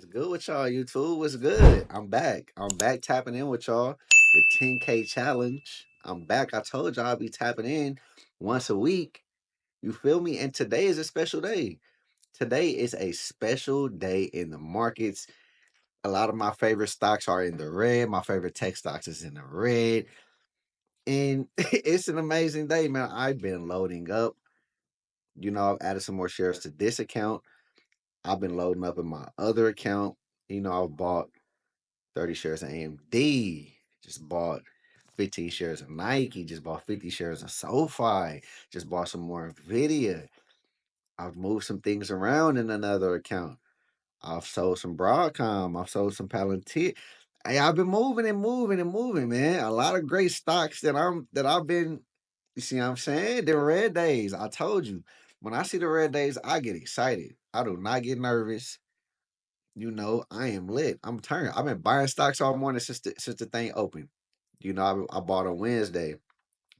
What's good with y'all, YouTube? What's good? I'm back. I'm back tapping in with y'all. The 10K challenge. I'm back. I told y'all I'd be tapping in once a week. You feel me? And today is a special day. Today is a special day in the markets. A lot of my favorite stocks are in the red. My favorite tech stocks is in the red. And it's an amazing day, man. I've been loading up. I've added some more shares to this account. I've been loading up in my other account. I've bought 30 shares of AMD, just bought 15 shares of Nike, just bought 50 shares of SoFi, just bought some more Nvidia. I've moved some things around in another account. I've sold some Broadcom, I've sold some Palantir. Hey, I've been moving and moving and moving, man. A lot of great stocks that I've been, you see what I'm saying? The red days. I told you. When I see the red days, I get excited. I do not get nervous. I am lit. I'm turned. I've been buying stocks all morning since the thing opened. I bought on Wednesday.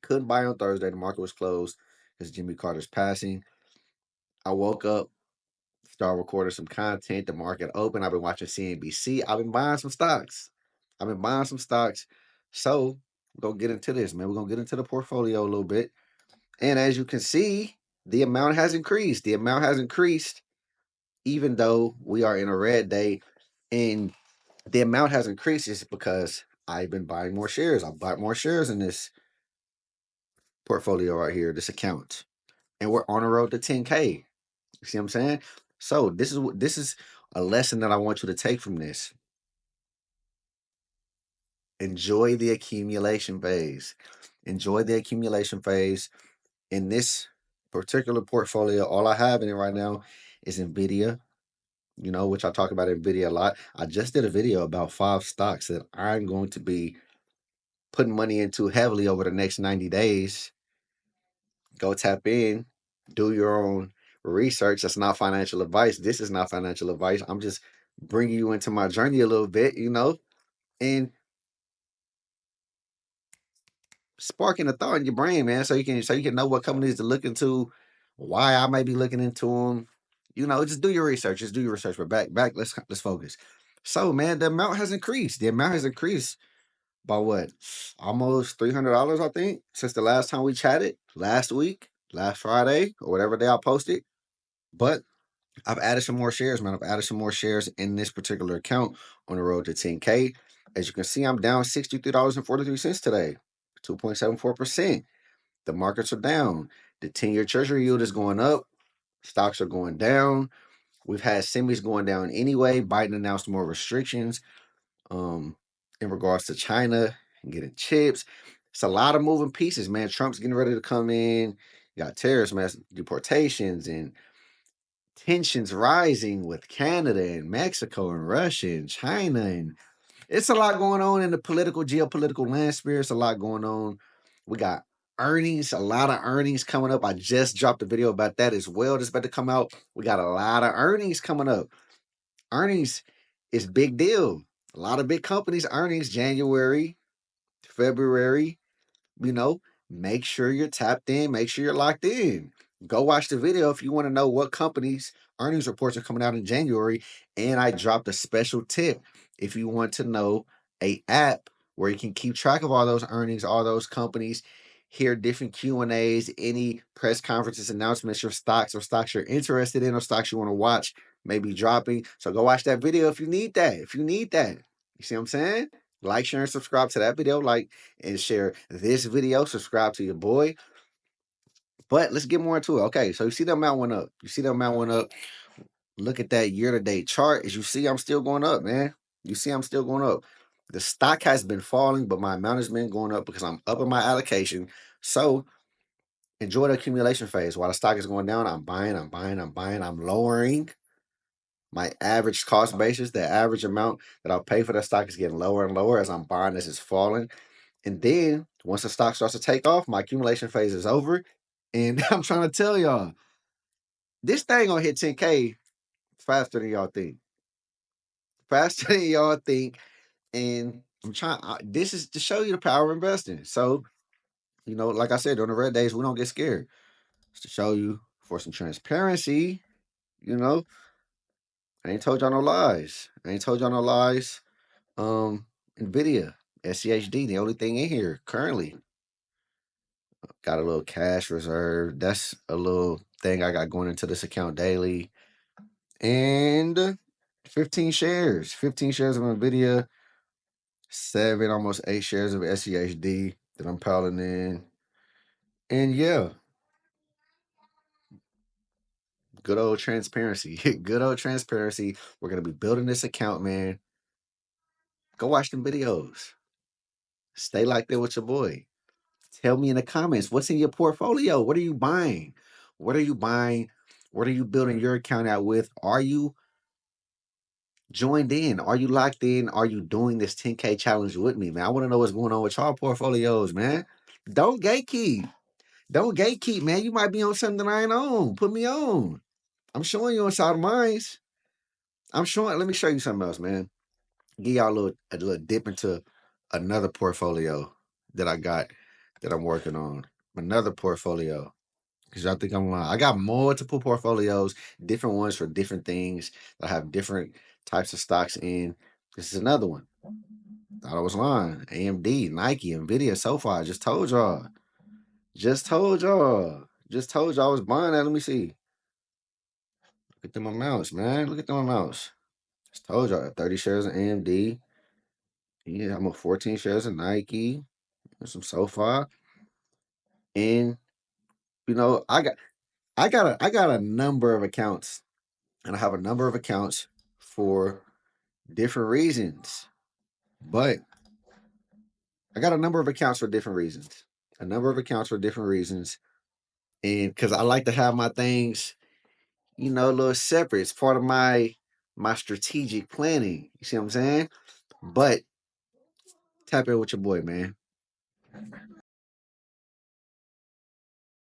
Couldn't buy on Thursday. The market was closed because Jimmy Carter's passing. I woke up, started recording some content. The market opened. I've been watching CNBC. I've been buying some stocks. I've been buying some stocks. So we're gonna get into this, man. We're gonna get into the portfolio a little bit. And as you can see, the amount has increased. The amount has increased, even though we are in a red day. And the amount has increased is because I've been buying more shares. I've bought more shares in this portfolio right here, this account. And we're on the road to 10K. You see what I'm saying? So this is a lesson that I want you to take from this. Enjoy the accumulation phase. Enjoy the accumulation phase. In this particular portfolio, all I have in it right now is Nvidia, which I talk about Nvidia a lot. I just did a video about 5 stocks that I'm going to be putting money into heavily over the next 90 days. Go tap in, do your own research. That's not financial advice. This is not financial advice. I'm just bringing you into my journey a little bit, and sparking a thought in your brain, man, so you can know what companies to look into, why I may be looking into them. Just do your research. Just do your research. But back. Let's focus. So, man, the amount has increased. The amount has increased by what? Almost $300, I think, since the last time we chatted last week, last Friday, or whatever day I posted. But I've added some more shares, man. I've added some more shares in this particular account on the road to 10K. As you can see, I'm down $63.43 today, 2.74%. The markets are down. The 10-year treasury yield is going up. Stocks are going down. We've had semis going down anyway. Biden announced more restrictions um, in regards to China and getting chips. It's a lot of moving pieces, man. Trump's getting ready to come in. You got tariffs, mass deportations, and tensions rising with Canada and Mexico and Russia and China. And it's a lot going on in the political, geopolitical landscape. It's a lot going on. We got earnings, a lot of earnings coming up. I just dropped a video about that as well. That's about to come out. We got a lot of earnings coming up. Earnings is big deal. A lot of big companies' earnings January, February, you know, make sure you're tapped in, make sure you're locked in. Go watch the video if you want to know what companies' earnings reports are coming out in January. And I dropped a special tip if you want to know a app where you can keep track of all those earnings, all those companies, hear different Q&As, any press conferences, announcements, your stocks or stocks you're interested in or stocks you want to watch maybe dropping. So go watch that video if you need that. If you need that. You see what I'm saying? Like, share, and subscribe to that video. Like and share this video. Subscribe to your boy. But let's get more into it. Okay, so you see the amount went up. You see the amount went up. Look at that year-to-date chart. As you see, I'm still going up, man. You see, I'm still going up. The stock has been falling, but my amount has been going up because I'm up in my allocation. So enjoy the accumulation phase. While the stock is going down, I'm buying, I'm buying, I'm buying. I'm lowering my average cost basis. The average amount that I'll pay for that stock is getting lower and lower as I'm buying as it's falling. And then once the stock starts to take off, my accumulation phase is over. And I'm trying to tell y'all, this thing gonna hit 10K faster than y'all think. Faster than y'all think. And this is to show you the power of investing. So, like I said, on the red days, we don't get scared. It's to show you for some transparency, you know. I ain't told y'all no lies. I ain't told y'all no lies. Um, Nvidia, SCHD, the only thing in here currently. Got a little cash reserve. That's a little thing I got going into this account daily. And 15 shares. 15 shares of Nvidia, 7, almost 8 shares of SCHD that I'm piling in. And yeah, good old transparency. Good old transparency. We're gonna be building this account, man. Go watch them videos. Stay like that with your boy. Tell me in the comments what's in your portfolio. What are you buying? What are you buying? What are you building your account out with? Are you joined in? Are you locked in? Are you doing this 10K challenge with me, man? I want to know what's going on with y'all portfolios, man. Don't gatekeep. Don't gatekeep, man. You might be on something I ain't on. Put me on. I'm showing you inside of mine. I'm showing. Let me show you something else, man. Give y'all a little dip into another portfolio that I got that I'm working on. Another portfolio. Because y'all think I'm lying. I got multiple portfolios, different ones for different things. I have different types of stocks in. This is another one. Thought I was lying. AMD, Nike, Nvidia, SoFi. Just told y'all. Just told y'all. Just told y'all I was buying that. Let me see. Look at them amounts, man. Look at them amounts. Just told y'all. 30 shares of AMD. Yeah, I'm a 14 shares of Nike. And some SoFi. And I got a number of accounts. And I have a number of accounts for different reasons. But I got a number of accounts for different reasons. A number of accounts for different reasons. And because I like to have my things, a little separate. It's part of my strategic planning. You see what I'm saying? But tap in with your boy, man.